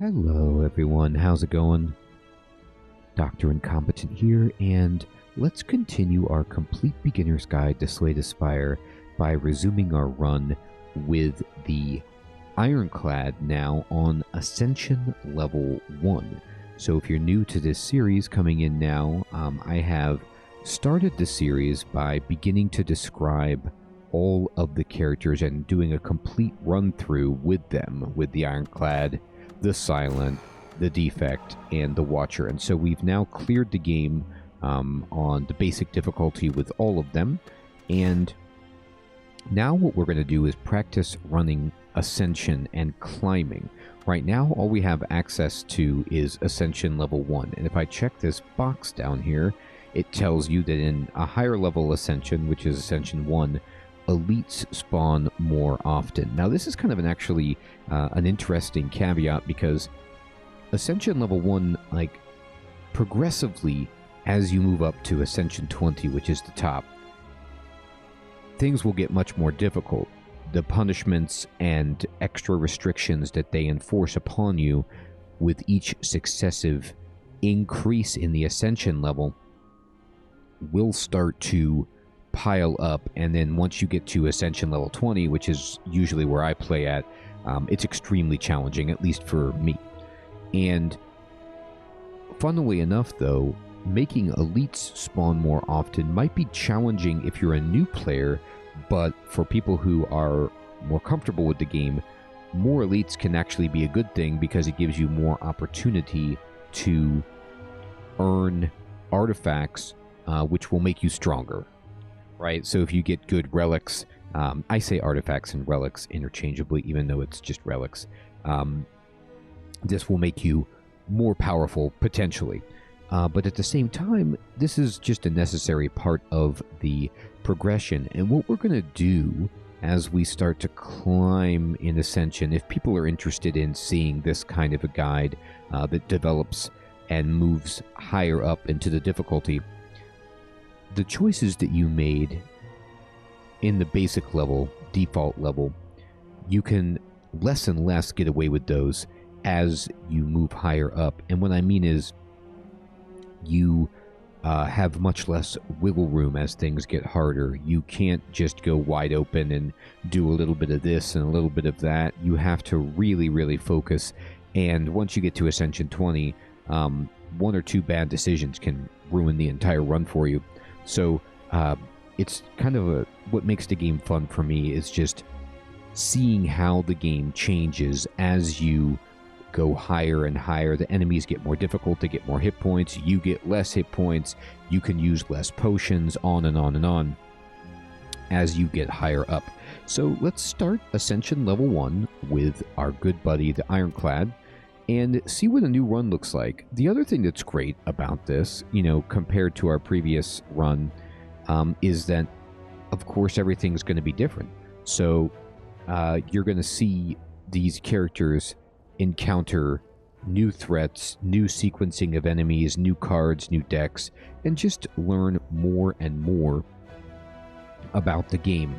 Hello everyone, how's it going? Dr. Incompetent here, and let's continue our complete beginner's guide to Slay the Spire by resuming our run with the Ironclad now on Ascension level 1. So if you're new to this series coming in now, I have started the series by beginning to describe all of the characters and doing a complete run through with them, with the Ironclad, the Silent, the Defect, and the Watcher. And so we've now cleared the game on the basic difficulty with all of them. And now what we're going to do is practice running Ascension and climbing. Right now, all we have access to is Ascension level 1. And if I check this box down here, it tells you that in a higher level Ascension, which is Ascension 1, elites spawn more often. Now, this is kind of actually an interesting caveat because Ascension level 1, like, progressively, as you move up to Ascension 20, which is the top, things will get much more difficult. The punishments and extra restrictions that they enforce upon you with each successive increase in the Ascension level will start to pile up, and then once you get to Ascension level 20, which is usually where I play at, it's extremely challenging, at least for me. And funnily enough, though, making elites spawn more often might be challenging if you're a new player, but for people who are more comfortable with the game, more elites can actually be a good thing because it gives you more opportunity to earn artifacts, which will make you stronger. Right, so if you get good relics, I say artifacts and relics interchangeably, even though it's just relics. This will make you more powerful, potentially. But at the same time, this is just a necessary part of the progression. And what we're going to do as we start to climb in Ascension, if people are interested in seeing this kind of a guide that develops and moves higher up into the difficulty, the choices that you made in the basic level, default level, you can less and less get away with those as you move higher up. And what I mean is you have much less wiggle room as things get harder. You can't just go wide open and do a little bit of this and a little bit of that. You have to really, really focus. And once you get to Ascension 20, one or two bad decisions can ruin the entire run for you. So it's kind of what makes the game fun for me is just seeing how the game changes as you go higher and higher. The enemies get more difficult, they get more hit points, you get less hit points, you can use less potions, on and on and on as you get higher up. So let's start Ascension level 1 with our good buddy, the Ironclad, and see what a new run looks like. The other thing that's great about this, compared to our previous run, is that, of course, everything's going to be different. So you're going to see these characters encounter new threats, new sequencing of enemies, new cards, new decks, and just learn more and more about the game.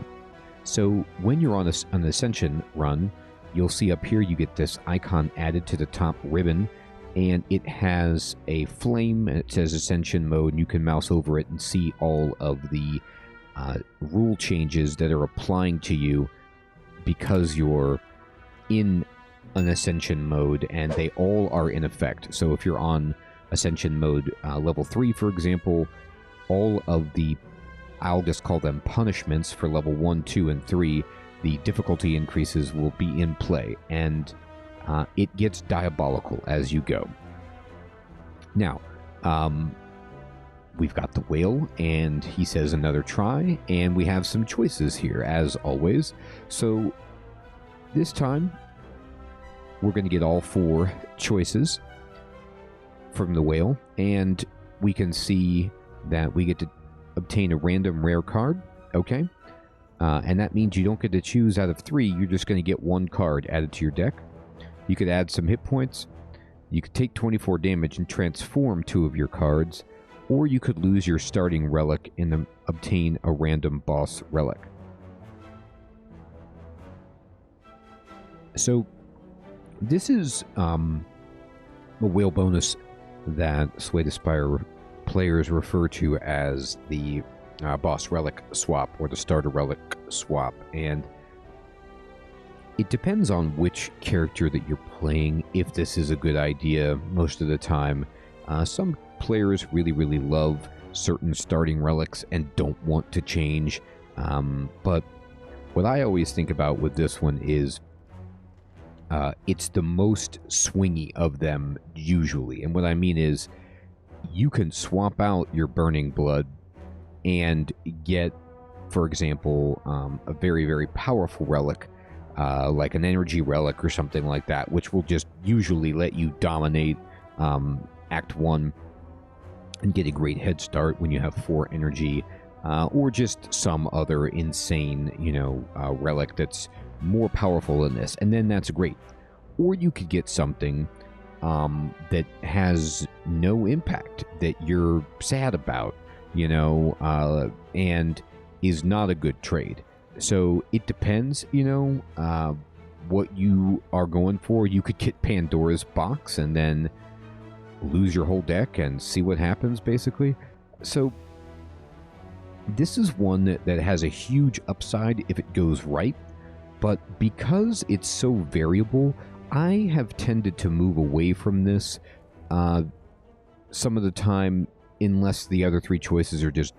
So when you're on an Ascension run, you'll see up here you get this icon added to the top ribbon, and it has a flame, and it says Ascension mode, and you can mouse over it and see all of the rule changes that are applying to you because you're in an Ascension mode, and they all are in effect. So if you're on Ascension mode level 3, for example, all of the, I'll just call them punishments for level 1, 2, and 3, the difficulty increases will be in play, and it gets diabolical as you go. Now, we've got the whale, and he says another try, and we have some choices here, as always. So this time, we're going to get all 4 choices from the whale, and we can see that we get to obtain a random rare card, okay? And that means you don't get to choose out of 3, you're just going to get 1 card added to your deck. You could add some hit points, you could take 24 damage and transform 2 of your cards, or you could lose your starting relic and obtain a random boss relic. So This is a whale bonus that Slay the Spire players refer to as the boss relic swap or the starter relic swap, and it depends on which character that you're playing if this is a good idea. Most of the time, some players really love certain starting relics and don't want to change, but what I always think about with this one is it's the most swingy of them usually, and what I mean is you can swap out your burning blood and get, for example, a very powerful relic, like an energy relic or something like that, which will just usually let you dominate Act 1 and get a great head start when you have 4 energy, or just some other insane, relic that's more powerful than this, and then that's great. Or you could get something that has no impact, that you're sad about, and is not a good trade. So it depends, what you are going for. You could get Pandora's box and then lose your whole deck and see what happens, basically. So this is one that has a huge upside if it goes right, but because it's so variable, I have tended to move away from this some of the time, unless the other 3 choices are just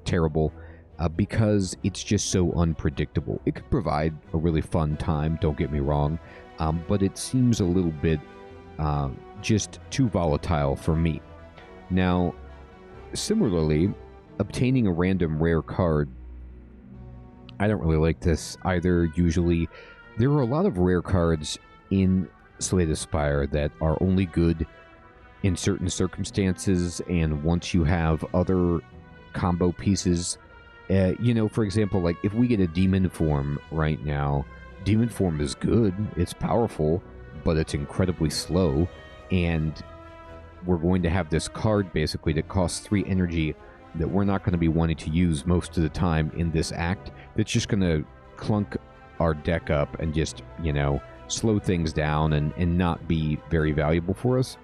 terrible, because it's just so unpredictable. It could provide a really fun time, don't get me wrong, but it seems a little bit just too volatile for me. Now, similarly, obtaining a random rare card, I don't really like this either. Usually, there are a lot of rare cards in Slay the Spire that are only good in certain circumstances, and once you have other combo pieces, for example, like if we get a demon form right now, demon form is good, it's powerful, but it's incredibly slow, and we're going to have this card basically that costs 3 energy that we're not going to be wanting to use most of the time in this act, that's just going to clunk our deck up and just, slow things down and not be very valuable for us.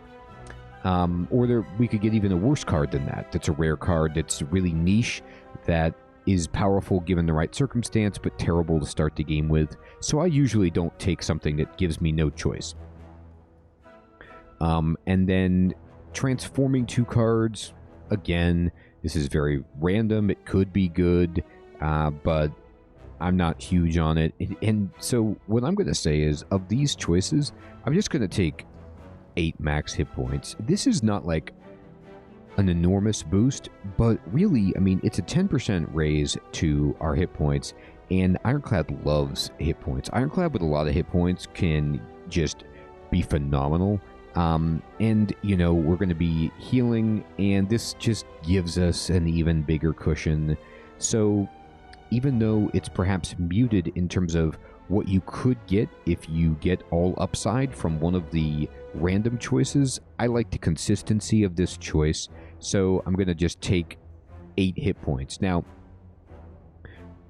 Or we could get even a worse card than that. That's a rare card that's really niche, that is powerful given the right circumstance, but terrible to start the game with. So I usually don't take something that gives me no choice. And then transforming 2 cards, again, this is very random. It could be good, but I'm not huge on it. And so what I'm going to say is, of these choices, I'm just going to take 8 max hit points. This is not like an enormous boost, but really, I mean, it's a 10% raise to our hit points, and Ironclad loves hit points. Ironclad with a lot of hit points can just be phenomenal. And, we're going to be healing, and this just gives us an even bigger cushion. So even though it's perhaps muted in terms of what you could get if you get all upside from one of the random choices, I like the consistency of this choice, so I'm going to just take 8 hit points. Now,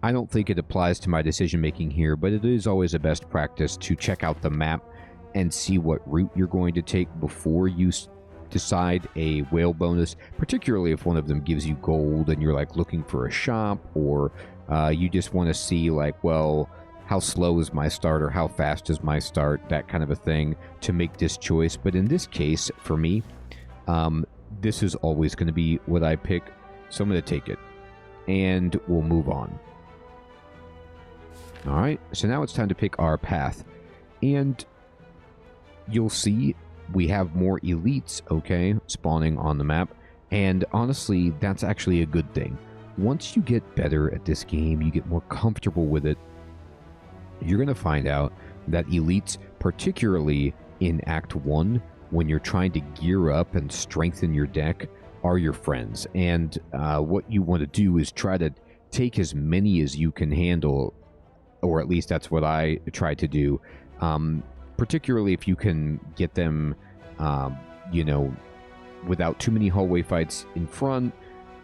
I don't think it applies to my decision making here, but it is always a best practice to check out the map and see what route you're going to take before you decide a whale bonus, particularly if one of them gives you gold and you're like looking for a shop, or you just want to see like, well, how slow is my start or how fast is my start, that kind of a thing, to make this choice. But in this case, for me, this is always going to be what I pick, so I'm going to take it, and we'll move on. Alright, so now it's time to pick our path, and you'll see we have more elites, okay, spawning on the map, and honestly, that's actually a good thing. Once you get better at this game, you get more comfortable with it, you're going to find out that elites, particularly in Act 1, when you're trying to gear up and strengthen your deck, are your friends. And what you want to do is try to take as many as you can handle, or at least that's what I try to do, particularly if you can get them, without too many hallway fights in front,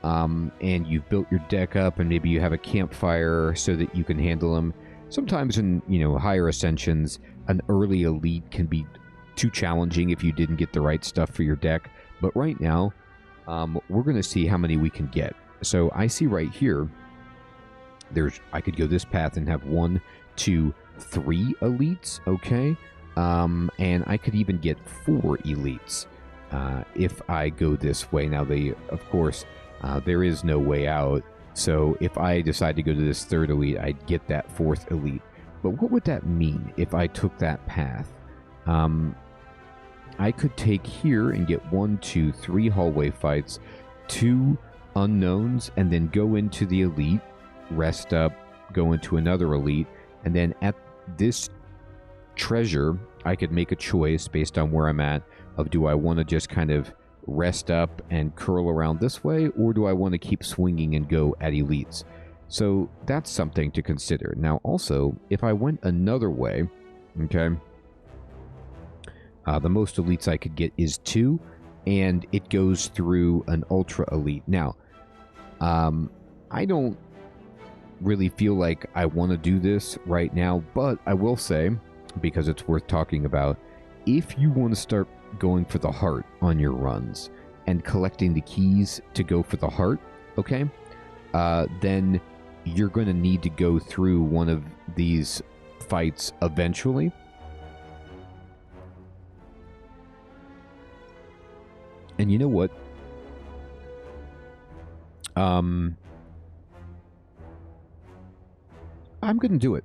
and you've built your deck up, and maybe you have a campfire so that you can handle them. Sometimes in, higher ascensions, an early elite can be too challenging if you didn't get the right stuff for your deck. But right now, we're going to see how many we can get. So I see right here, I could go this path and have 1, 2, 3 elites, okay? And I could even get 4 elites if I go this way. Now, of course, there is no way out. So if I decide to go to this 3rd elite, I'd get that 4th elite. But what would that mean if I took that path? I could take here and get 1, 2, 3 hallway fights, 2 unknowns, and then go into the elite, rest up, go into another elite, and then at this treasure, I could make a choice based on where I'm at of do I want to just kind of rest up and curl around this way, or do I want to keep swinging and go at elites? So that's something to consider. Now also, if I went another way, okay, the most elites I could get is 2, and it goes through an ultra elite. Now, I don't really feel like I want to do this right now, but I will say, because it's worth talking about, if you want to start going for the heart on your runs and collecting the keys to go for the heart, okay, then you're going to need to go through one of these fights eventually. And you know what? I'm going to do it.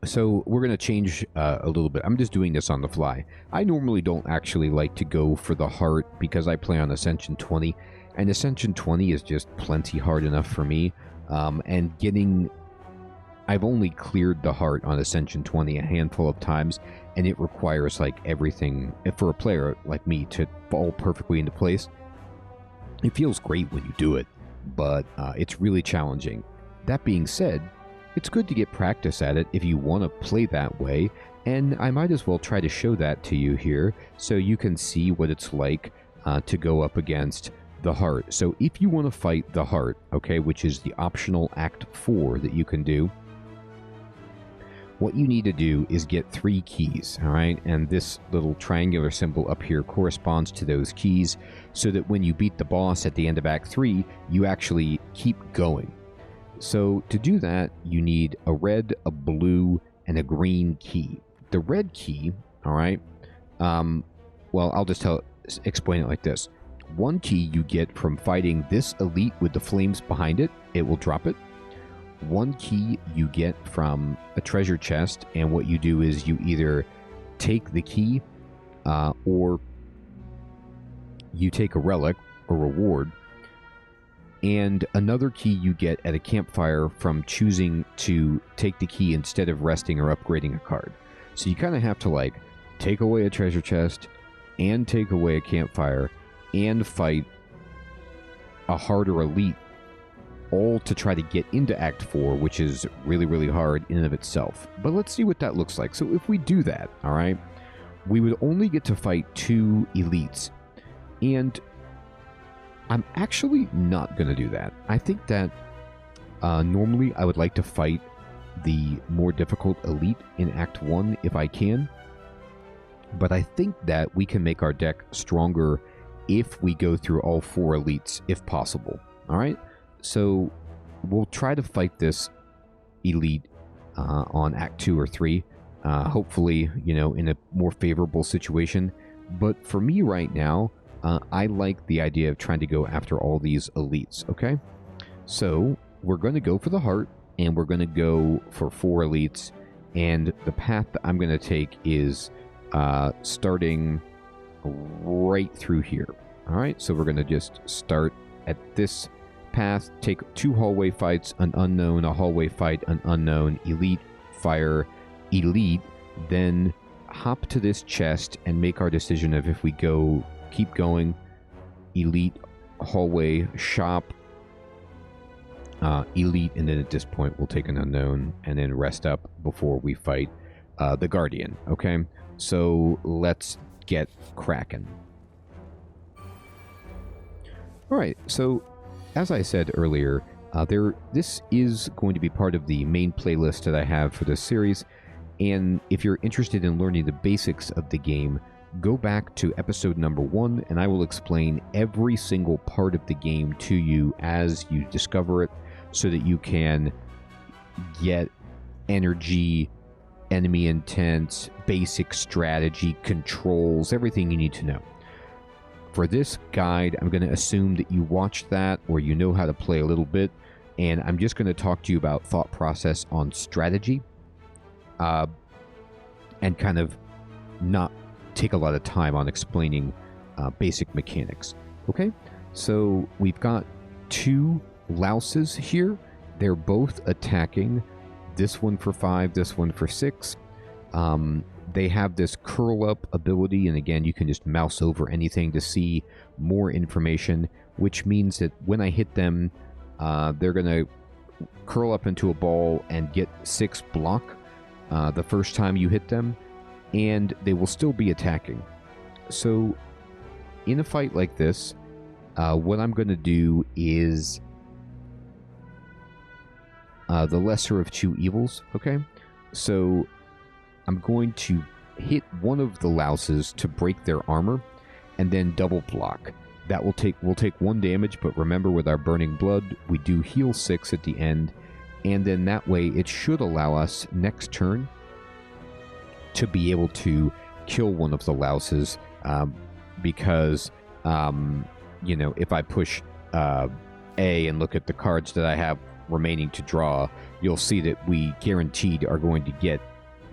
So we're going to change a little bit. I'm just doing this on the fly. I normally don't actually like to go for the heart because I play on Ascension 20. And Ascension 20 is just plenty hard enough for me. I've only cleared the heart on Ascension 20 a handful of times, and it requires like everything for a player like me to fall perfectly into place. It feels great when you do it, but it's really challenging. That being said, it's good to get practice at it if you want to play that way, and I might as well try to show that to you here so you can see what it's like to go up against the heart. So if you want to fight the heart, okay, which is the optional Act 4 that you can do, what you need to do is get 3 keys, all right? And this little triangular symbol up here corresponds to those keys so that when you beat the boss at the end of Act 3, you actually keep going. So to do that, you need a red, a blue, and a green key. The red key, all right, well, I'll just explain it like this. 1 key you get from fighting this elite with the flames behind it. It will drop it. 1 key you get from a treasure chest, and what you do is you either take the key or you take a relic or reward. And another key you get at a campfire from choosing to take the key instead of resting or upgrading a card. So you kind of have to like take away a treasure chest and take away a campfire and fight a harder elite, all to try to get into Act 4, which is really, really hard in and of itself. But let's see what that looks like. So if we do that, all right, we would only get to fight 2 elites. And I'm actually not going to do that. I think that normally I would like to fight the more difficult elite in Act 1 if I can. But I think that we can make our deck stronger if we go through all 4 elites, if possible. All right? So we'll try to fight this elite on Act 2 or 3. Hopefully, in a more favorable situation. But for me right now, I like the idea of trying to go after all these elites, okay? So we're going to go for the heart, and we're going to go for 4 elites, and the path that I'm going to take is starting right through here. All right, so we're going to just start at this path, take 2 hallway fights, an unknown, a hallway fight, an unknown, elite, fire, elite, then hop to this chest and make our decision of if we keep going, elite, hallway, shop, elite, and then at this point we'll take an unknown and then rest up before we fight the Guardian, okay? So let's get cracking. Alright, so as I said earlier, This is going to be part of the main playlist that I have for this series, and if you're interested in learning the basics of the game, go back to episode number 1, and I will explain every single part of the game to you as you discover it, so that you can get energy, enemy intent, basic strategy, controls, everything you need to know. For this guide, I'm going to assume that you watched that or you know how to play a little bit, and I'm just going to talk to you about thought process on strategy, and kind of not take a lot of time on explaining basic mechanics. Okay, so we've got 2 louses here. They're both attacking. This one for 5, this one for 6. They have this curl up ability, and again, you can just mouse over anything to see more information, which means that when I hit them, they're going to curl up into a ball and get 6 block the first time you hit them, and they will still be attacking. So in a fight like this, what I'm going to do is the lesser of 2 evils, okay? So I'm going to hit one of the louses to break their armor, and then double block. That will take 1 damage, but remember, with our burning blood, we do heal 6 at the end, and then that way it should allow us next turn to be able to kill one of the louses, because you know, if I push A and look at the cards that I have remaining to draw, you'll see that we guaranteed are going to get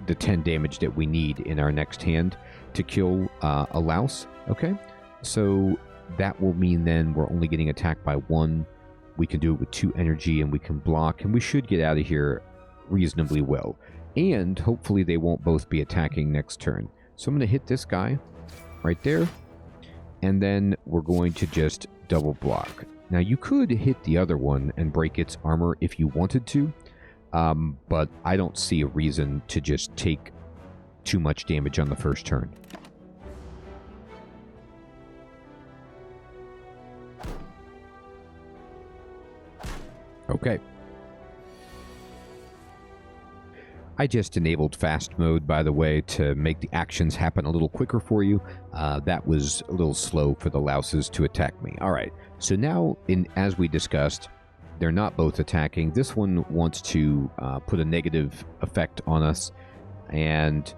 the 10 damage that we need in our next hand to kill a louse. Okay, so that will mean then we're only getting attacked by 1. We can do it with 2 energy, and we can block, and we should get out of here reasonably well. And hopefully they won't both be attacking next turn. So I'm going to hit this guy right there, and then we're going to just double block. Now, you could hit the other one and break its armor if you wanted to, but I don't see a reason to just take too much damage on the first turn. Okay. I just enabled fast mode, by the way, to make the actions happen a little quicker for you. That was a little slow for the louses to attack me. All right, so now, as we discussed, they're not both attacking. This one wants to put a negative effect on us, and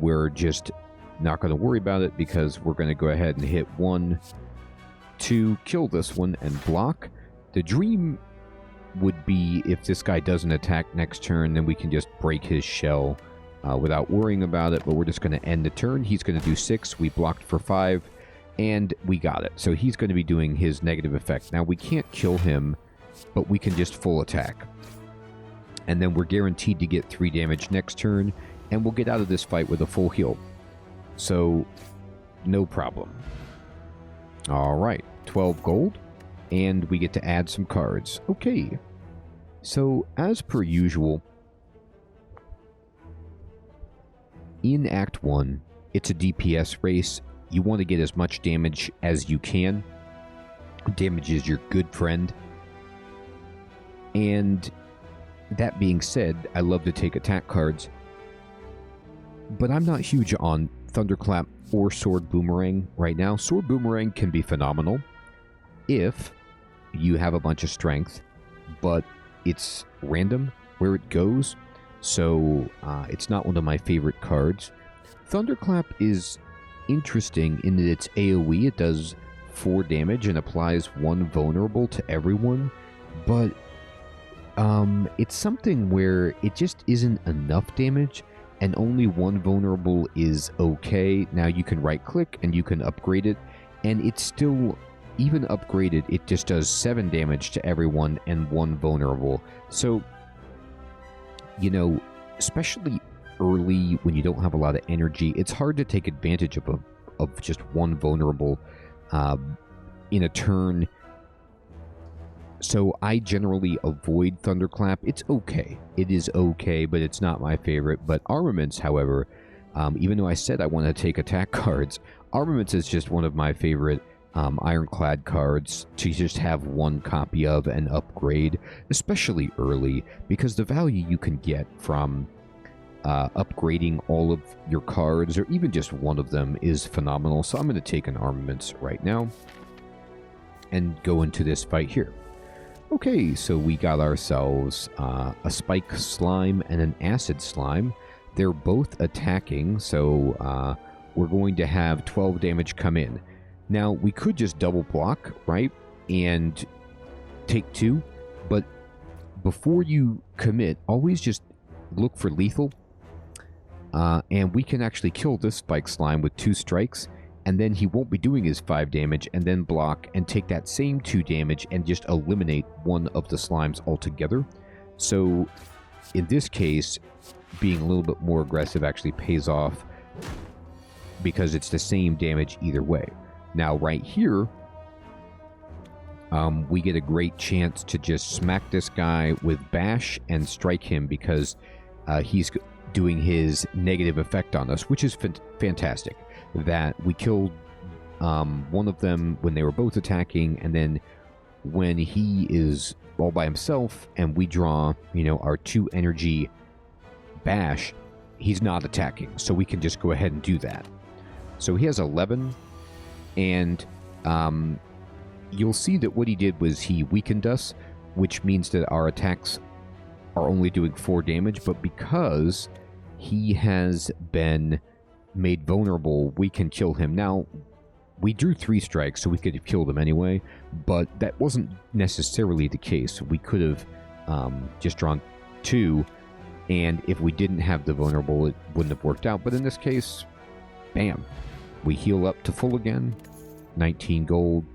we're just not going to worry about it, because we're going to go ahead and hit 1 to kill this one and block. The dream would be if this guy doesn't attack next turn, then we can just break his shell without worrying about it, but we're just going to end the turn. He's going to do 6, we blocked for 5, and we got it. So he's going to be doing his negative effect. Now, we can't kill him, but we can just full attack. And then we're guaranteed to get 3 damage next turn, and we'll get out of this fight with a full heal. So, no problem. Alright, 12 gold. And we get to add some cards. Okay. So, as per usual, in Act 1, it's a DPS race. You want to get as much damage as you can. Damage is your good friend. And that being said, I love to take attack cards. But I'm not huge on Thunderclap or Sword Boomerang right now. Sword Boomerang can be phenomenal if you have a bunch of strength, but it's random where it goes, so it's not one of my favorite cards. Thunderclap is interesting in that it's AoE. It does 4 damage and applies 1 vulnerable to everyone, but it's something where it just isn't enough damage, and only 1 vulnerable is okay. Now, you can right-click and you can upgrade it, and it's still, even upgraded, it just does 7 damage to everyone and 1 vulnerable. So, you know, especially early when you don't have a lot of energy, it's hard to take advantage of just 1 vulnerable in a turn. So I generally avoid Thunderclap. It's okay. It is okay, but it's not my favorite. But Armaments, however, even though I said I want to take attack cards, Armaments is just one of my favorite Ironclad cards to just have one copy of and upgrade, especially early, because the value you can get from upgrading all of your cards, or even just one of them, is phenomenal. So I'm going to take an armaments right now and go into this fight here. Okay, so we got ourselves a spike slime and an acid slime. They're both attacking, so we're going to have 12 damage come in. Now, we could just double block, right, and take 2, but before you commit, always just look for lethal. And we can actually kill this spike slime with 2 strikes, and then he won't be doing his 5 damage, and then block and take that same 2 damage and just eliminate one of the slimes altogether. So in this case, being a little bit more aggressive actually pays off because it's the same damage either way. Now right here, we get a great chance to just smack this guy with bash and strike him because he's doing his negative effect on us, which is fantastic. That we killed one of them when they were both attacking, and then when he is all by himself and we draw, our 2 energy bash, he's not attacking, so we can just go ahead and do that. So he has 11, and you'll see that what he did was he weakened us, which means that our attacks are only doing 4 damage, but because he has been made vulnerable, we can kill him. Now, we drew 3 strikes, so we could have killed him anyway, but that wasn't necessarily the case. We could have just drawn 2, and if we didn't have the vulnerable, it wouldn't have worked out. But in this case, bam. We heal up to full again. 19 gold.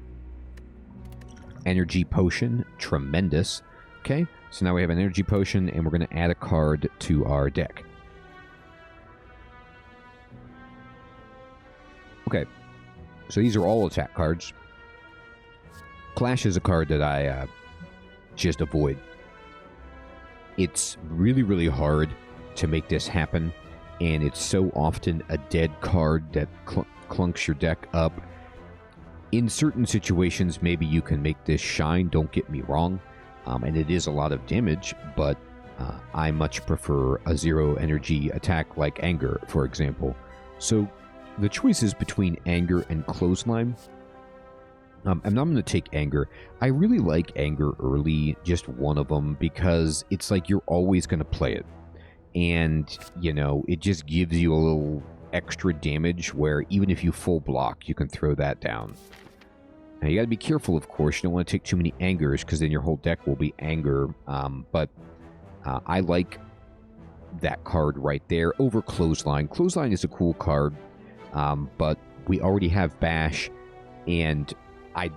Energy potion. Tremendous. Okay, so now we have an energy potion, and we're going to add a card to our deck. Okay, so these are all attack cards. Clash is a card that I just avoid. It's really, really hard to make this happen, and it's so often a dead card that clunks your deck up. In certain situations, maybe you can make this shine, don't get me wrong, and it is a lot of damage, but I much prefer a 0 energy attack like Anger, for example. So the choice is between Anger and Clothesline. And I'm going to take Anger. I really like Anger early, just one of them, because it's like you're always going to play it. And, it just gives you a little extra damage where even if you full block, you can throw that down. Now, you got to be careful, of course. You don't want to take too many Angers, because then your whole deck will be Anger. But I like that card right there over Clothesline. Clothesline is a cool card. But we already have Bash, and I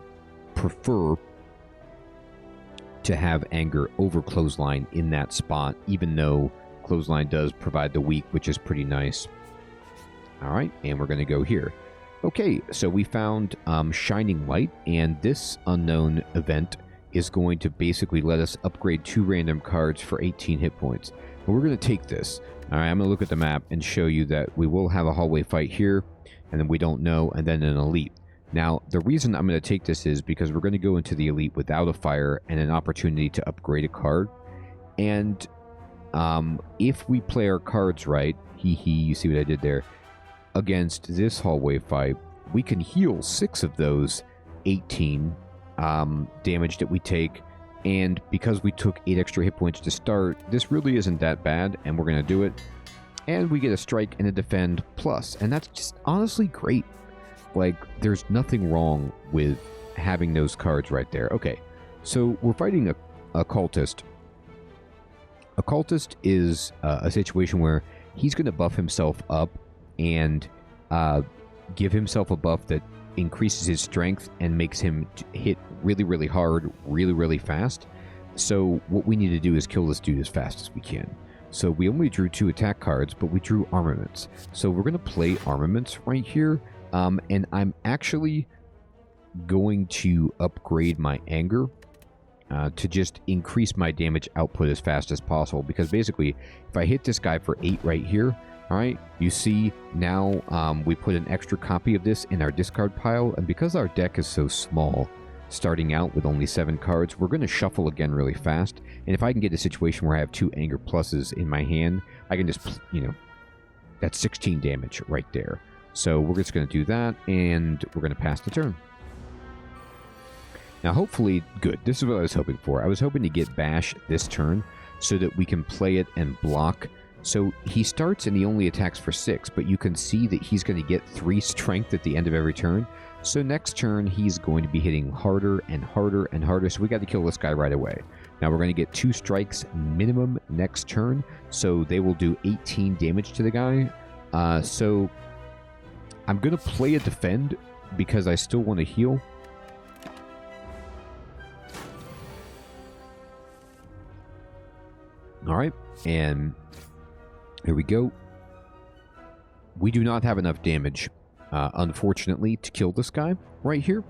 prefer to have Anger over Clothesline in that spot, even though Clothesline does provide the weak, which is pretty nice. Alright, and we're going to go here. Okay, so we found Shining Light, and this unknown event is going to basically let us upgrade 2 random cards for 18 hit points. And we're going to take this. Alright, I'm going to look at the map and show you that we will have a hallway fight here, and then we don't know, and then an elite. Now, the reason I'm going to take this is because we're going to go into the elite without a fire and an opportunity to upgrade a card. And if we play our cards right, you see what I did there, against this hallway fight, we can heal 6 of those 18 damage that we take. And because we took 8 extra hit points to start, this really isn't that bad, and we're going to do it. And we get a strike and a defend plus, and that's just honestly great. Like, there's nothing wrong with having those cards right there. Okay, so we're fighting a cultist. A cultist is a situation where he's going to buff himself up and give himself a buff that increases his strength and makes him hit really, really hard, really, really fast. So what we need to do is kill this dude as fast as we can. So we only drew 2 attack cards, but we drew armaments. So we're going to play armaments right here. And I'm actually going to upgrade my Anger to just increase my damage output as fast as possible. Because basically, if I hit this guy for 8 right here, All right, you see now we put an extra copy of this in our discard pile, and because our deck is so small, starting out with only 7 cards, we're going to shuffle again really fast. And if I can get a situation where I have 2 Anger Pluses in my hand, I can just, you know, that's 16 damage right there. So we're just going to do that, and we're going to pass the turn. Now, hopefully, good. This is what I was hoping for. I was hoping to get Bash this turn so that we can play it and block. So he starts and he only attacks for 6, but you can see that he's going to get 3 strength at the end of every turn. So next turn, he's going to be hitting harder and harder and harder, so we got to kill this guy right away. Now we're going to get 2 strikes minimum next turn, so they will do 18 damage to the guy. So I'm going to play a defend because I still want to heal. All right, and here we go. We do not have enough damage, unfortunately, to kill this guy right here.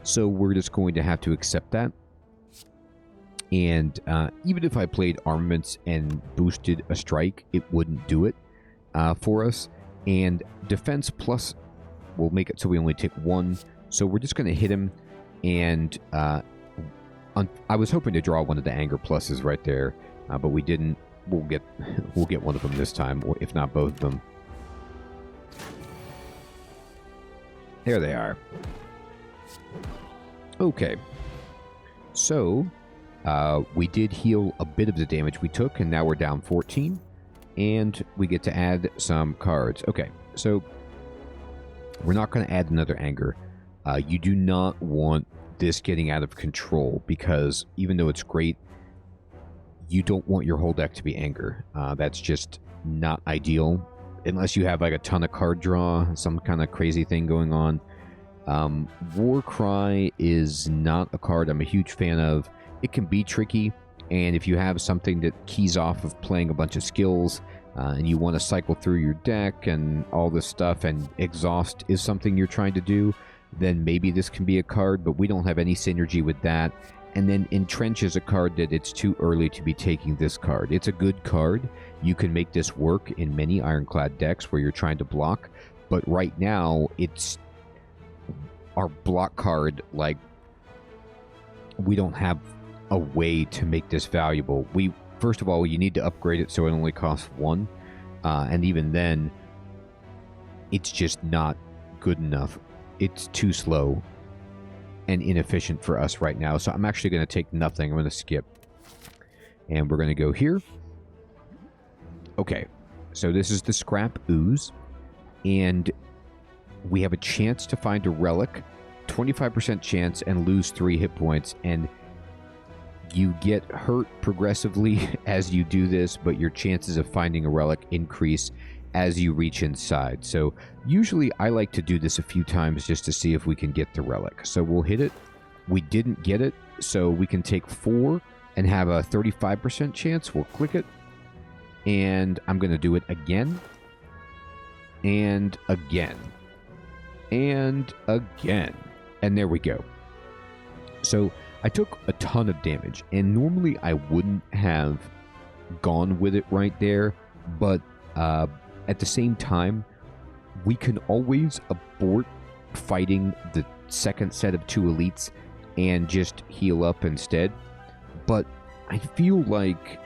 So we're just going to have to accept that. And even if I played armaments and boosted a strike, it wouldn't do it for us. And defense plus will make it so we only take 1. So we're just going to hit him. And I was hoping to draw one of the Anger Pluses right there, but we didn't. We'll get one of them this time, or if not both of them. There they are. Okay. So, we did heal a bit of the damage we took, and now we're down 14. And we get to add some cards. Okay, so we're not going to add another Anger. You do not want this getting out of control, because even though it's great, you don't want your whole deck to be Anger. That's just not ideal, unless you have like a ton of card draw, some kind of crazy thing going on. Warcry is not a card I'm a huge fan of. It can be tricky, and if you have something that keys off of playing a bunch of skills, and you want to cycle through your deck and all this stuff, and exhaust is something you're trying to do, then maybe this can be a card, but we don't have any synergy with that. And then Entrench is a card that it's too early to be taking this card. It's a good card. You can make this work in many Ironclad decks where you're trying to block. But right now, it's our block card. Like, we don't have a way to make this valuable. First of all, you need to upgrade it so it only costs 1. And even then, it's just not good enough. It's too slow and inefficient for us right now. So I'm actually going to take nothing. I'm going to skip. And we're going to go here. Okay. So this is the Scrap Ooze. And we have a chance to find a relic. 25% chance and lose 3 hit points. And you get hurt progressively as you do this, but your chances of finding a relic increase as you reach inside. So usually I like to do this a few times just to see if we can get the relic. So we'll hit it. We didn't get it, so we can take 4 and have a 35% chance. We'll click it, and I'm going to do it again, and again, and again, and there we go. So I took a ton of damage, and normally I wouldn't have gone with it right there, but at the same time, we can always abort fighting the second set of 2 elites and just heal up instead. But I feel like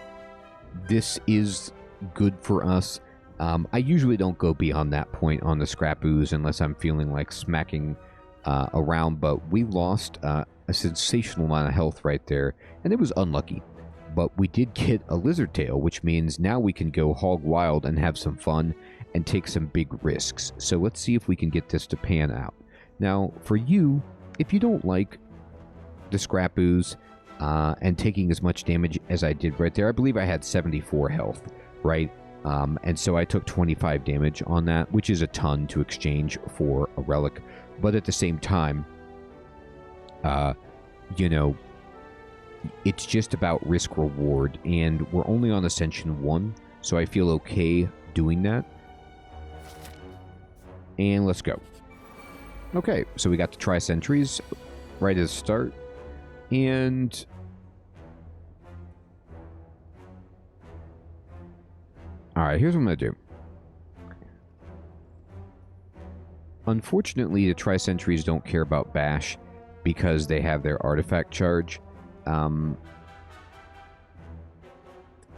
this is good for us. I usually don't go beyond that point on the Scrap Ooze unless I'm feeling like smacking around, but we lost a sensational amount of health right there, and it was unlucky. But we did get a Lizard Tail, which means now we can go hog wild and have some fun and take some big risks. So let's see if we can get this to pan out. Now, for you, if you don't like the Scrap Ooze and taking as much damage as I did right there, I believe I had 74 health, right? And so I took 25 damage on that, which is a ton to exchange for a relic. But at the same time, you know, it's just about risk reward, and we're only on Ascension 1, so I feel okay doing that. And let's go. Okay, so we got to try Sentries right at the start, and alright, here's what I'm going to do. unfortunately, the Tri-Sentries don't care about Bash because they have their artifact charge.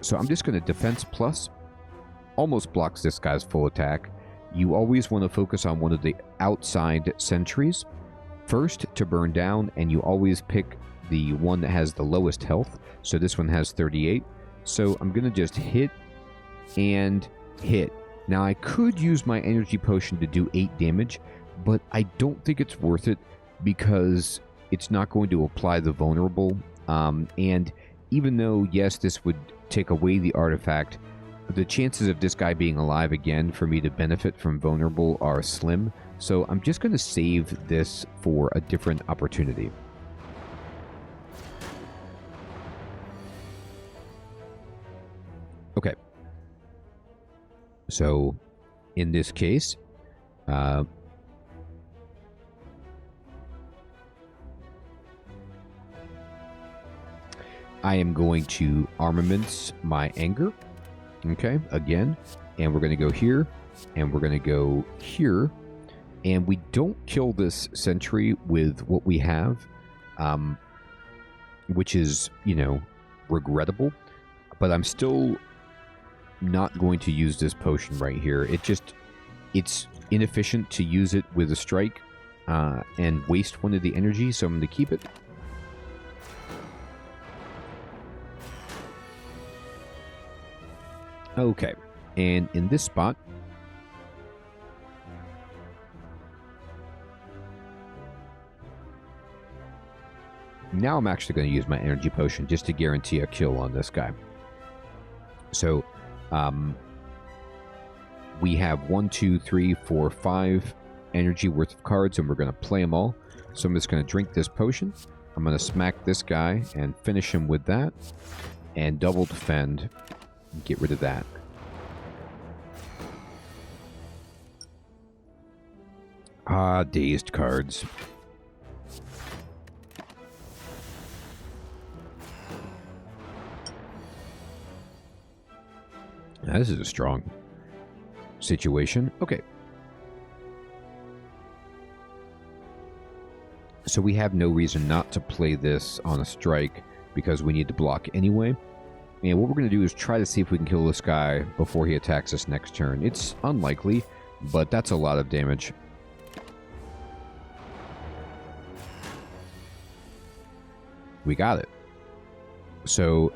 So I'm just going to Defense Plus. Almost blocks this guy's full attack. You always want to focus on one of the outside sentries first to burn down, and you always pick the one that has the lowest health. So this one has 38. So I'm going to just hit and hit. Now I could use my energy potion to do 8 damage, but I don't think it's worth it because it's not going to apply the vulnerable. And even though, yes, this would take away the artifact, the chances of this guy being alive again for me to benefit from vulnerable are slim. So I'm just going to save this for a different opportunity. Okay. So in this case, I am going to armaments my anger. Okay, again, and we're going to go here, and we're going to go here, and we don't kill this sentry with what we have, which is, you know, regrettable, but I'm still not going to use this potion right here. It's inefficient to use it with a strike and waste one of the energy, so I'm going to keep it. Okay, and in this spot, now I'm actually going to use my energy potion just to guarantee a kill on this guy. So, we have 1, 2, 3, 4, 5 energy worth of cards, and we're going to play them all. So I'm just going to drink this potion. I'm going to smack this guy and finish him with that, and double defend. Get rid of that. Ah, dazed cards. Now, this is a strong situation. Okay. So we have no reason not to play this on a strike because we need to block anyway. And what we're going to do is try to see if we can kill this guy before he attacks us next turn. It's unlikely, but that's a lot of damage. We got it. So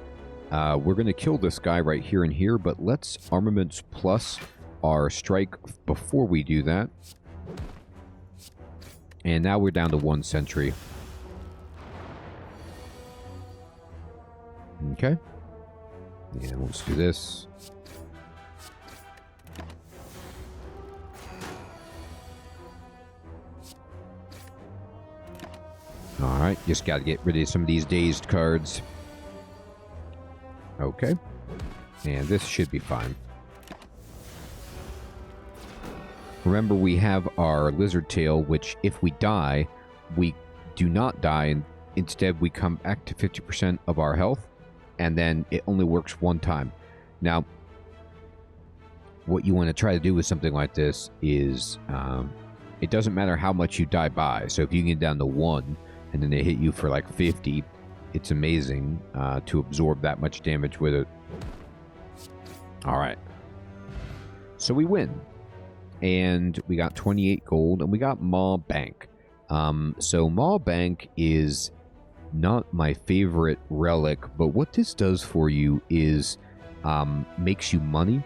we're going to kill this guy right here and here, but let's armaments plus our strike before we do that. And now we're down to 1 sentry. Okay. And let's do this. Alright, just gotta get rid of some of these dazed cards. Okay. And this should be fine. Remember, we have our lizard tail, which if we die, we do not die, and instead we come back to 50% of our health. And then it only works 1 time. Now, what you want to try to do with something like this is, it doesn't matter how much you die by. So if you get down to 1, and then they hit you for like 50, it's amazing to absorb that much damage with it. Alright. So we win. And we got 28 gold, and we got Maw Bank. So Maw Bank is not my favorite relic, but what this does for you is makes you money,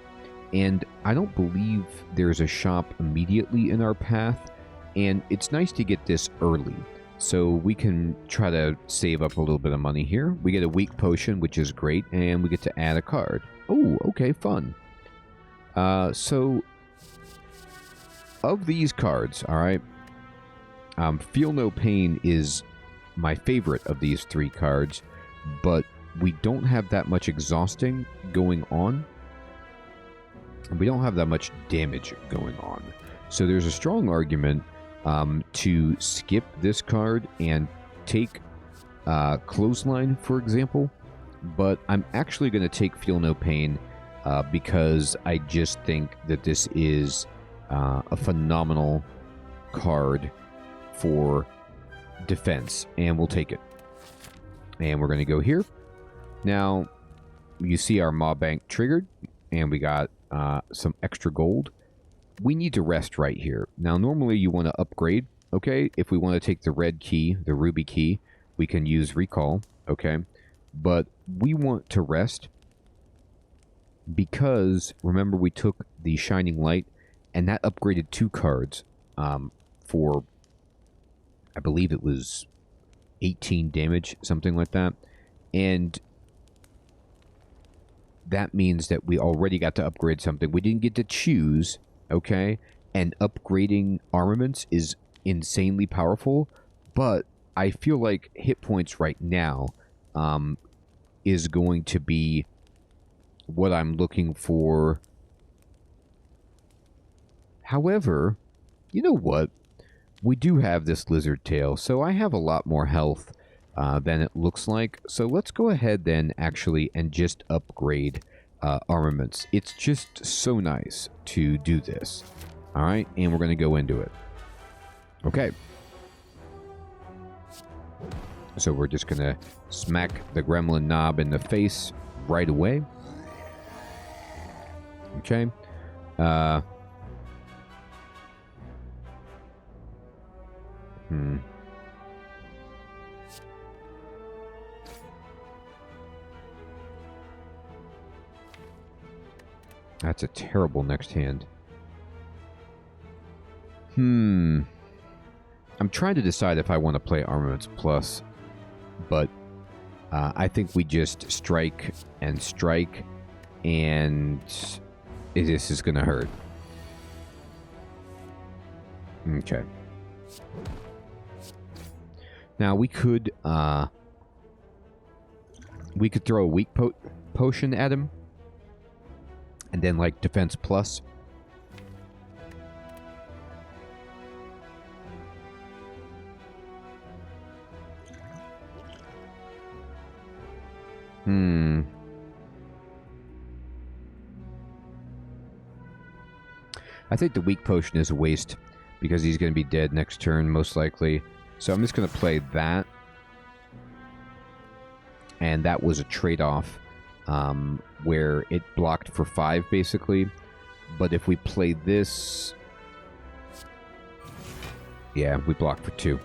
and I don't believe there's a shop immediately in our path, and it's nice to get this early so we can try to save up a little bit of money here. We get a weak potion, which is great, and we get to add a card. Oh, okay, fun. So of these cards, all right, Feel No Pain is my favorite of these 3 cards, but we don't have that much exhausting going on. We don't have that much damage going on. So there's a strong argument to skip this card and take Clothesline, for example. But I'm actually going to take Feel No Pain because I just think that this is a phenomenal card for defense, and we'll take it. And we're going to go here. Now, you see our Maw Bank triggered, and we got some extra gold. We need to rest right here. Now, normally you want to upgrade, okay? If we want to take the red key, the ruby key, we can use recall, okay? But we want to rest because, remember, we took the Shining Light, and that upgraded 2 cards for, I believe it was 18 damage, something like that. And that means that we already got to upgrade something. We didn't get to choose, okay? And upgrading armaments is insanely powerful, but I feel like hit points right now is going to be what I'm looking for. However, you know what? We do have this lizard tail, so I have a lot more health than it looks like. So let's go ahead then, actually, and just upgrade armaments. It's just so nice to do this. All right, and we're going to go into it. Okay. So we're just going to smack the gremlin knob in the face right away. Okay. That's a terrible next hand. I'm trying to decide if I want to play Armaments Plus, but I think we just strike, and this is going to hurt. Okay. Now we could throw a weak potion at him, and then like defense plus. I think the weak potion is a waste because he's going to be dead next turn most likely. So I'm just going to play that. And that was a trade-off where it blocked for 5 basically. But if we play this... yeah, we block for 2.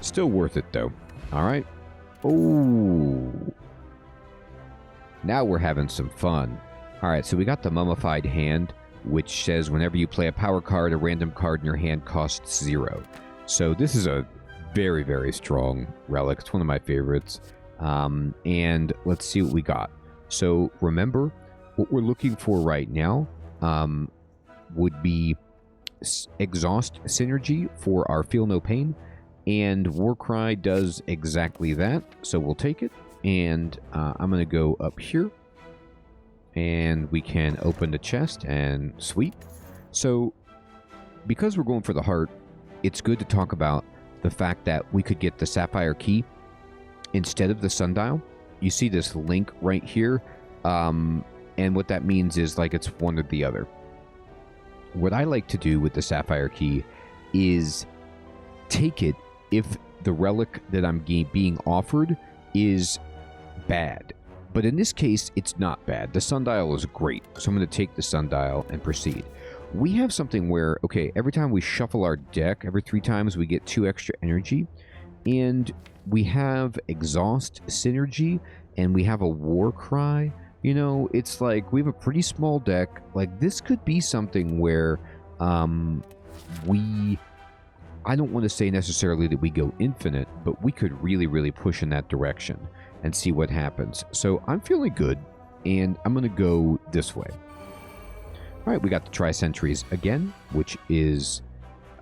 Still worth it though. Alright. Oh. Now we're having some fun. Alright, so we got the Mummified Hand, which says whenever you play a power card, a random card in your hand costs 0. So this is a very, very strong relic. It's one of my favorites. And let's see what we got. So remember, what we're looking for right now would be Exhaust Synergy for our Feel No Pain. And Warcry does exactly that, so we'll take it. And I'm going to go up here. And we can open the chest, and sweet. So, because we're going for the heart, it's good to talk about the fact that we could get the Sapphire Key instead of the Sundial. You see this link right here, and what that means is like it's one or the other. What I like to do with the Sapphire Key is take it if the relic that I'm being offered is bad. But in this case, it's not bad. The Sundial is great, so I'm going to take the Sundial and proceed. We have something where, okay, every time we shuffle our deck, every 3 times we get 2 extra energy, and we have Exhaust Synergy, and we have a Warcry. You know, it's like we have a pretty small deck. Like, this could be something where I don't want to say necessarily that we go infinite, but we could really, really push in that direction and see what happens. So I'm feeling good, and I'm going to go this way. All right, we got the Tri-Sentries again, which is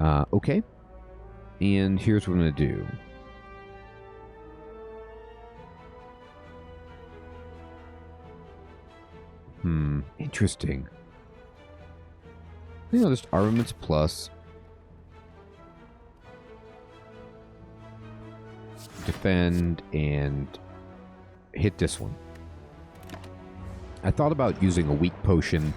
okay. And here's what I'm going to do. Interesting. You know, just Armaments Plus. Defend and hit this one. I thought about using a weak potion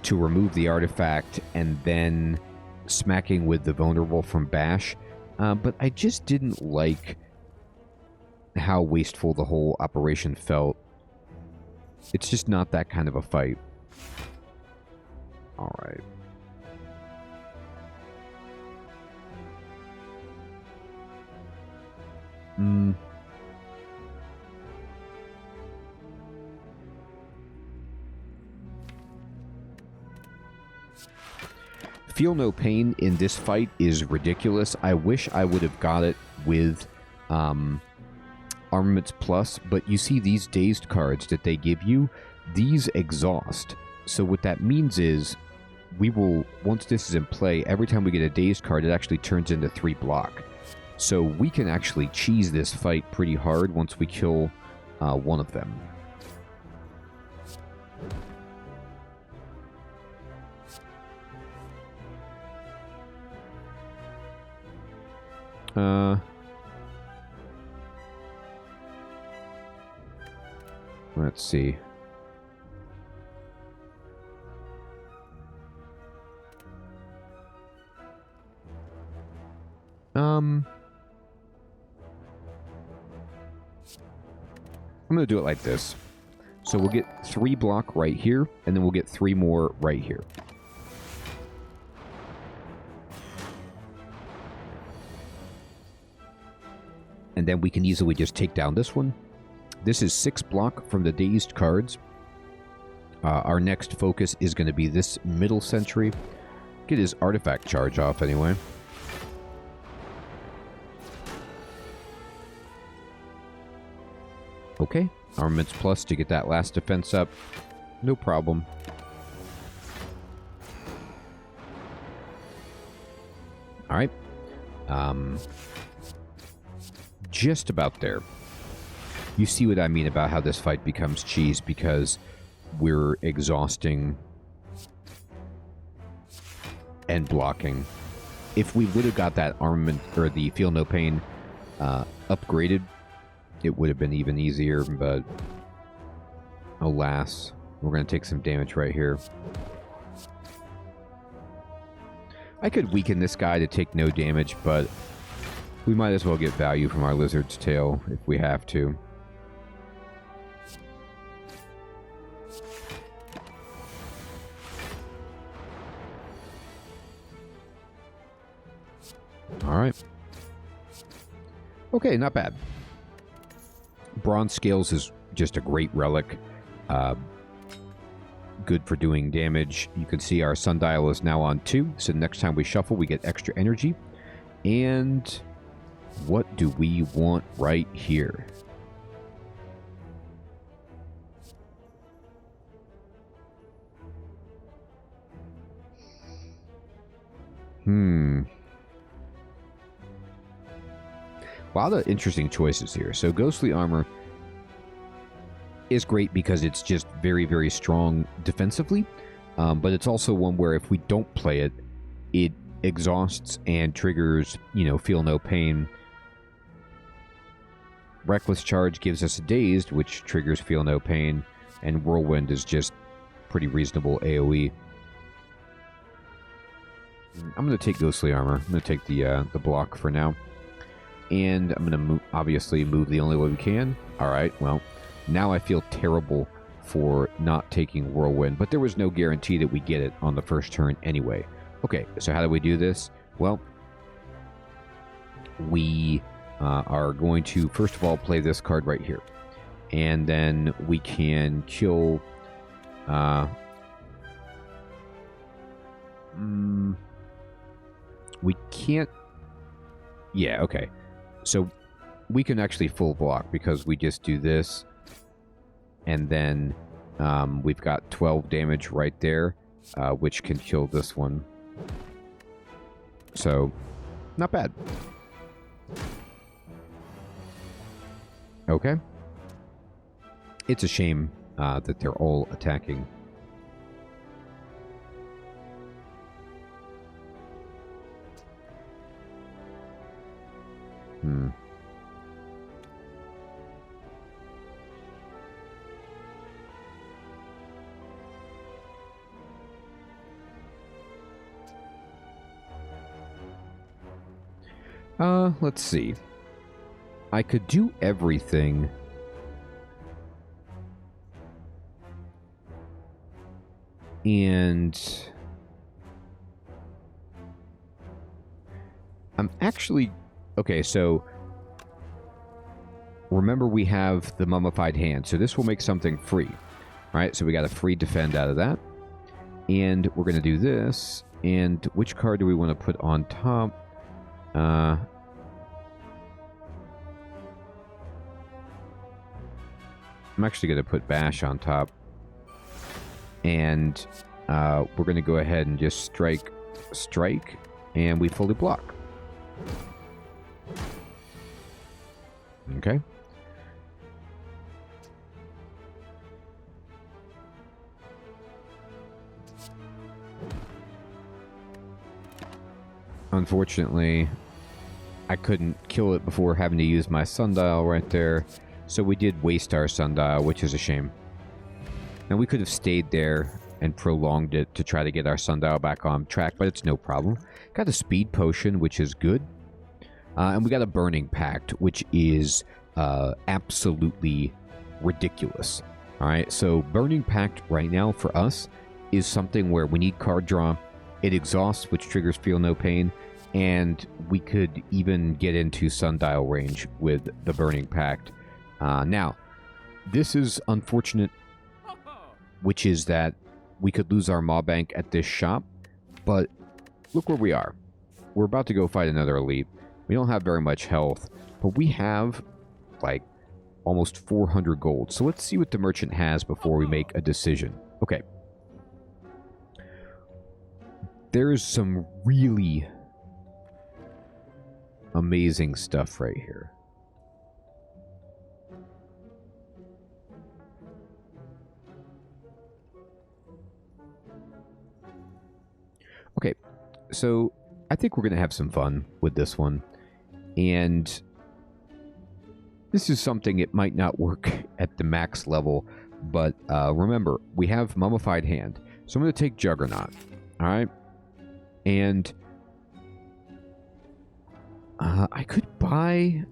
to remove the artifact and then smacking with the vulnerable from bash. But I just didn't like how wasteful the whole operation felt. It's just not that kind of a fight. All right. Feel no pain in this fight is ridiculous. I wish I would have got it with Armaments Plus, but you see these dazed cards that they give you, these exhaust. So what that means is we will, once this is in play, every time we get a dazed card, it actually turns into 3 block. So we can actually cheese this fight pretty hard once we kill one of them. Let's see. I'm going to do it like this. So we'll get 3 block right here, and then we'll get 3 more right here. And then we can easily just take down this one. This is 6 block from the dazed cards. Our next focus is going to be this middle Sentry. Get his artifact charge off anyway. Okay, Armaments Plus to get that last defense up. No problem. Alright. Just about there. You see what I mean about how this fight becomes cheese because we're exhausting and blocking. If we would have got that armament, or the Feel No Pain, upgraded, it would have been even easier, but alas, we're going to take some damage right here. I could weaken this guy to take no damage, but we might as well get value from our Lizard's Tail if we have to. Alright. Okay, not bad. Bronze Scales is just a great relic. Good for doing damage. You can see our sundial is now on 2, so next time we shuffle, we get extra energy. And what do we want right here? A lot of interesting choices here. So Ghostly Armor is great because it's just very, very strong defensively. But it's also one where if we don't play it, it exhausts and triggers, Feel No Pain. Reckless Charge gives us a Dazed, which triggers Feel No Pain. And Whirlwind is just pretty reasonable AoE. I'm going to take Ghostly Armor. I'm going to take the block for now. And I'm going to obviously move the only way we can. Alright, well, now I feel terrible for not taking Whirlwind, but there was no guarantee that we get it on the first turn anyway. Okay, so how do we do this? Well, we are going to, first of all, play this card right here. And then we can kill... we can't... Yeah, okay. So we can actually full block because we just do this. And then we've got 12 damage right there, which can kill this one. So, not bad. Okay. It's a shame that they're all attacking. Let's see. I could do everything. And I'm actually... Okay, so remember we have the mummified hand, so this will make something free. Alright, so we got a free defend out of that. And we're going to do this. And which card do we want to put on top? I'm actually going to put Bash on top. And we're going to go ahead and just strike, and we fully block. Okay. Unfortunately, I couldn't kill it before having to use my sundial right there, so we did waste our sundial, which is a shame. Now, we could have stayed there and prolonged it to try to get our sundial back on track, but it's no problem. Got a speed potion, which is good. And we got a burning pact, which is absolutely ridiculous. Alright, so burning pact right now for us is something where we need card draw. It exhausts, which triggers feel no pain, and we could even get into sundial range with the burning pact. Now, this is unfortunate, which is that we could lose our maw bank at this shop, but look where we are. We're about to go fight another elite. We don't have very much health, but we have like almost 400 gold. So let's see what the merchant has before we make a decision. Okay. There's some really amazing stuff right here. Okay, so I think we're going to have some fun with this one. And this is something, it might not work at the max level, but remember, we have Mummified Hand. So I'm going to take Juggernaut, alright? And I could buy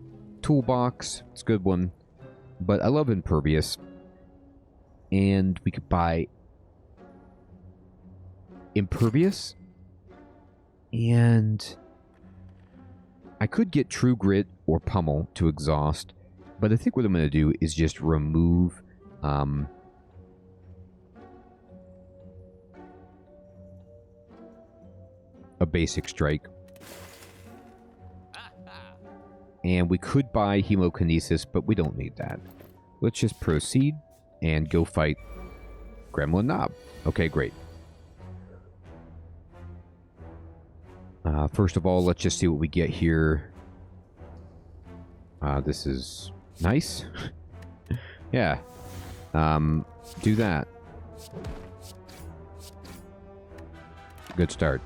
Toolbox, it's a good one, but I love Impervious. And we could buy Impervious, and I could get True Grit or Pummel to exhaust, but I think what I'm going to do is just remove a basic strike. And we could buy Hemokinesis, but we don't need that. Let's just proceed and go fight Gremlin Knob. Okay, great. First of all, let's just see what we get here. This is nice. Yeah. Do that. Good start.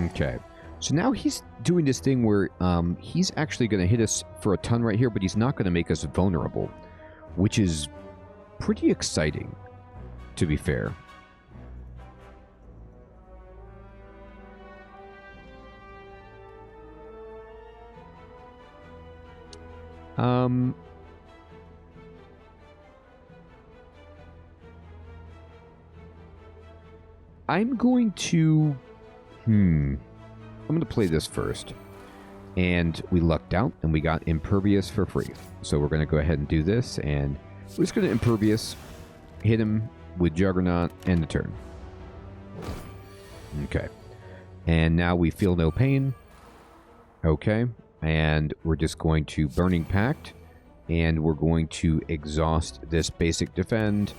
Okay. So now he's doing this thing where he's actually going to hit us for a ton right here, but he's not going to make us vulnerable, which is pretty exciting, to be fair. I'm going to... I'm going to play this first. And we lucked out, and we got Impervious for free. So we're going to go ahead and do this, and we're just going to Impervious, hit him with Juggernaut, end the turn. Okay. And now we feel no pain. Okay. And we're just going to Burning Pact, and we're going to exhaust this basic defend,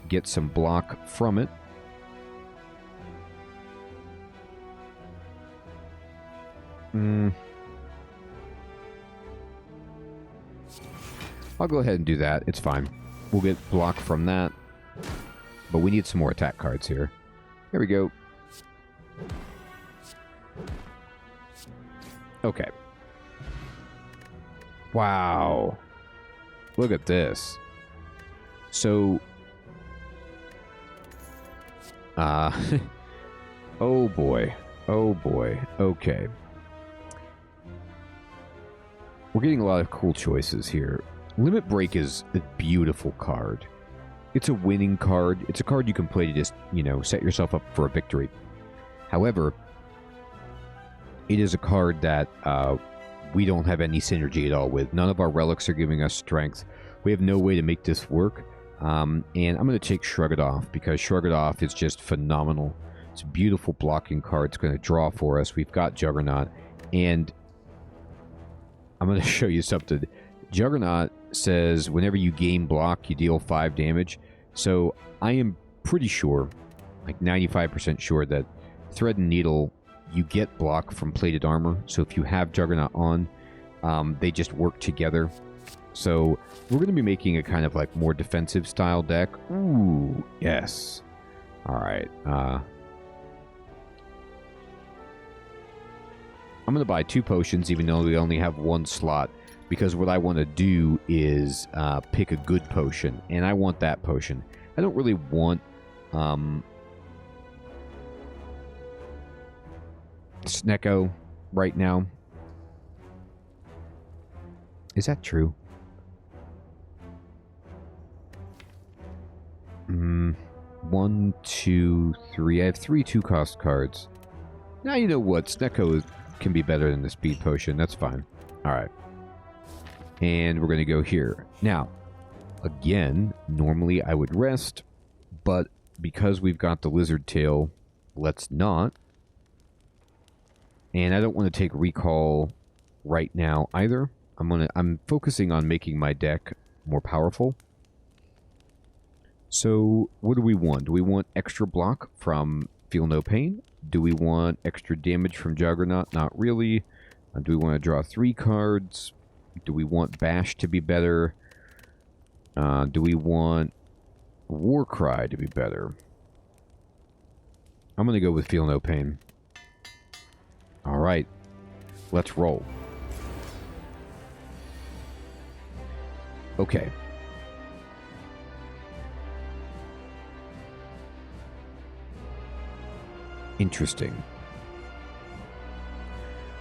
get some block from it. I'll go ahead and do that. It's fine. We'll get block from that. But we need some more attack cards here. There we go. Okay. Wow. Look at this. So... oh boy. Oh boy. Okay. we're getting a lot of cool choices here. Limit Break is a beautiful card. It's a winning card. It's a card you can play to just, you know, set yourself up for a victory. However, it is a card that we don't have any synergy at all with. None of our relics are giving us strength. We have no way to make this work. And I'm going to take Shrug It Off, because Shrug It Off is just phenomenal. It's a beautiful blocking card. It's going to draw for us. We've got Juggernaut. And I'm going to show you something. Juggernaut says whenever you gain block, you deal 5 damage. So I am pretty sure, like 95% sure, that Thread and Needle, you get block from plated armor. So if you have Juggernaut on, they just work together. So we're going to be making a kind of like more defensive style deck. Ooh, yes. All right. I'm going to buy 2 potions, even though we only have 1 slot, because what I want to do is pick a good potion, and I want that potion. I don't really want Snecko right now. Is that true? 1, 2, 3. I have 3 2-cost cards. Now you know what? Snecko can be better than the speed potion. That's fine. Alright. And we're going to go here. Now, again, normally I would rest, but because we've got the Lizard Tail, let's not. And I don't want to take Recall right now either. I'm focusing on making my deck more powerful. So, what do we want? Do we want extra block from Feel No Pain? Do we want extra damage from Juggernaut? Not really. Do we want to draw 3 cards? Do we want Bash to be better? Do we want Warcry to be better? I'm going to go with Feel No Pain. Alright. Let's roll. Okay. Interesting.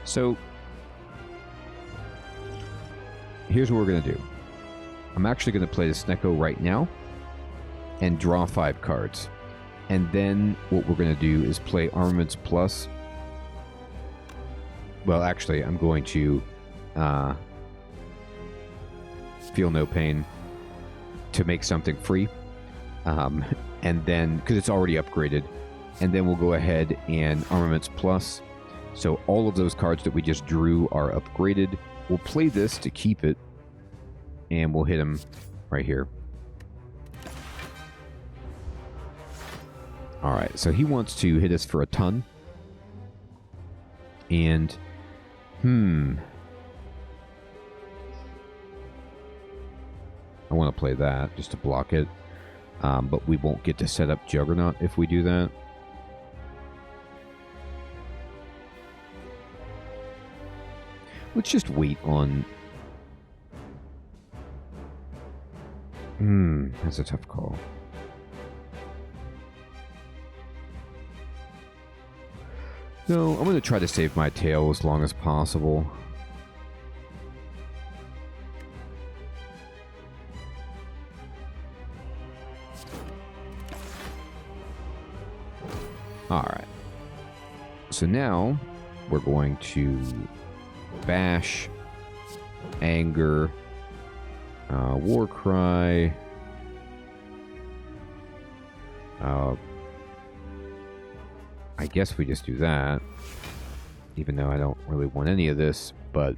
So, here's what we're going to do. I'm actually going to play the Snecko right now and draw 5 cards. And then what we're going to do is play Armaments Plus. Well, actually, I'm going to Feel No Pain to make something free. And then, because it's already upgraded. And then we'll go ahead and Armaments Plus. So all of those cards that we just drew are upgraded. We'll play this to keep it. And we'll hit him right here. Alright, so he wants to hit us for a ton. And, I want to play that just to block it. But we won't get to set up Juggernaut if we do that. Let's just wait on... that's a tough call. No, I'm going to try to save my tail as long as possible. Alright. So now, we're going to Bash, Anger, Warcry, I guess we just do that, even though I don't really want any of this, but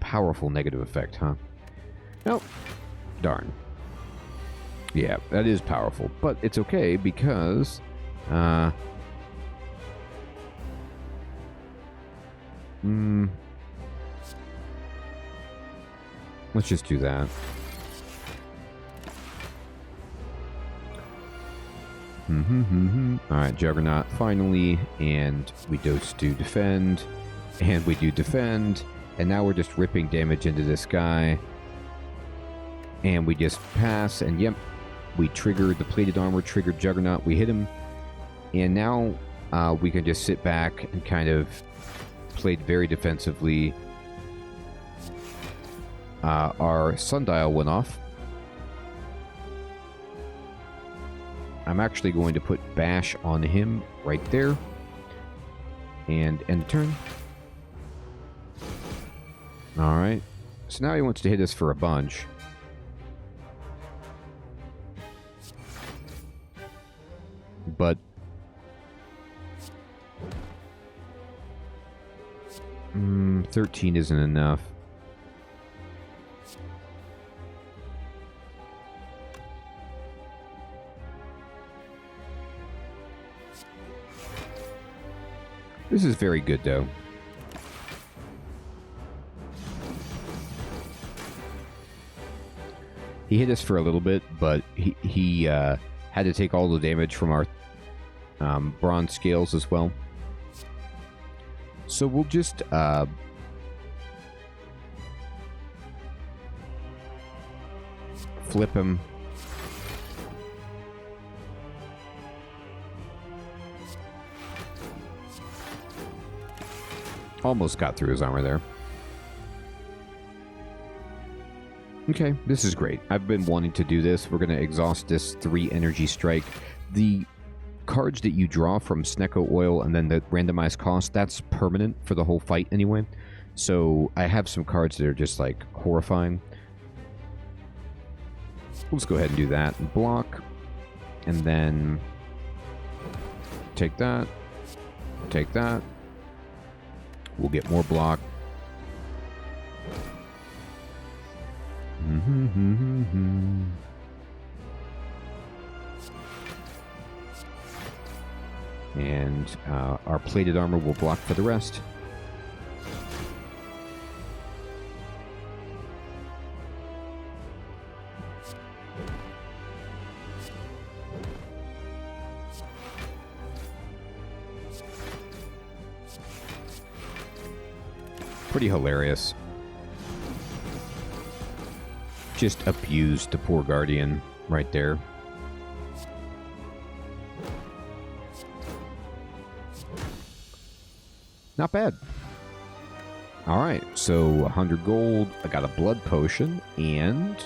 powerful negative effect, huh? Nope. Darn. Yeah, that is powerful, but it's okay because let's just do that. Alright, Juggernaut finally, and we do defend, and we do defend, and now we're just ripping damage into this guy, and we just pass, and yep, we triggered the plated armor, triggered Juggernaut, we hit him, and now we can just sit back and kind of played very defensively. Our sundial went off. I'm actually going to put bash on him right there. And end turn. Alright. So now he wants to hit us for a bunch. But 13 isn't enough. This is very good, though. He hit us for a little bit, but he had to take all the damage from our bronze scales as well. So we'll just flip him. Almost got through his armor there. Okay, this is great. I've been wanting to do this. We're going to exhaust this 3 energy strike. The cards that you draw from Snecko Oil and then the randomized cost, that's permanent for the whole fight anyway. So I have some cards that are just like horrifying. Let's go ahead and do that and block. And then take that. Take that. We'll get more block. And our plated armor will block for the rest. Pretty hilarious. Just abused the poor Guardian right there. Not bad. Alright, so 100 gold. I got a blood potion and...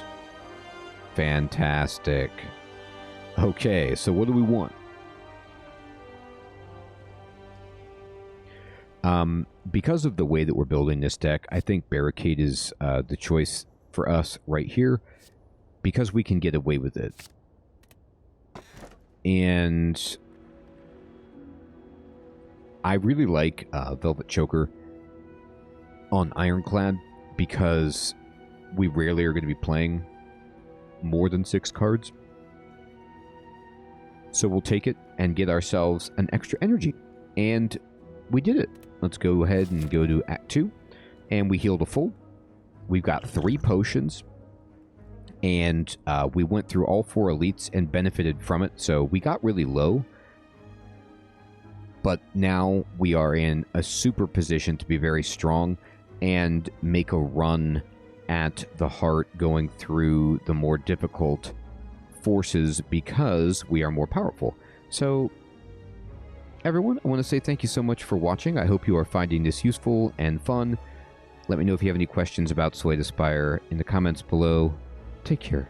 fantastic. Okay, so what do we want? Because of the way that we're building this deck, I think Barricade is the choice for us right here, because we can get away with it. And I really like Velvet Choker on Ironclad, because we rarely are going to be playing more than 6 cards. So we'll take it and get ourselves an extra energy. And we did it. Let's go ahead and go to Act 2. And we healed a full. We've got 3 potions. And we went through all 4 elites and benefited from it. So we got really low. But now we are in a super position to be very strong and make a run at the heart, going through the more difficult forces because we are more powerful. So everyone, I want to say thank you so much for watching. I hope you are finding this useful and fun. Let me know if you have any questions about Slay the Spire in the comments below. Take care.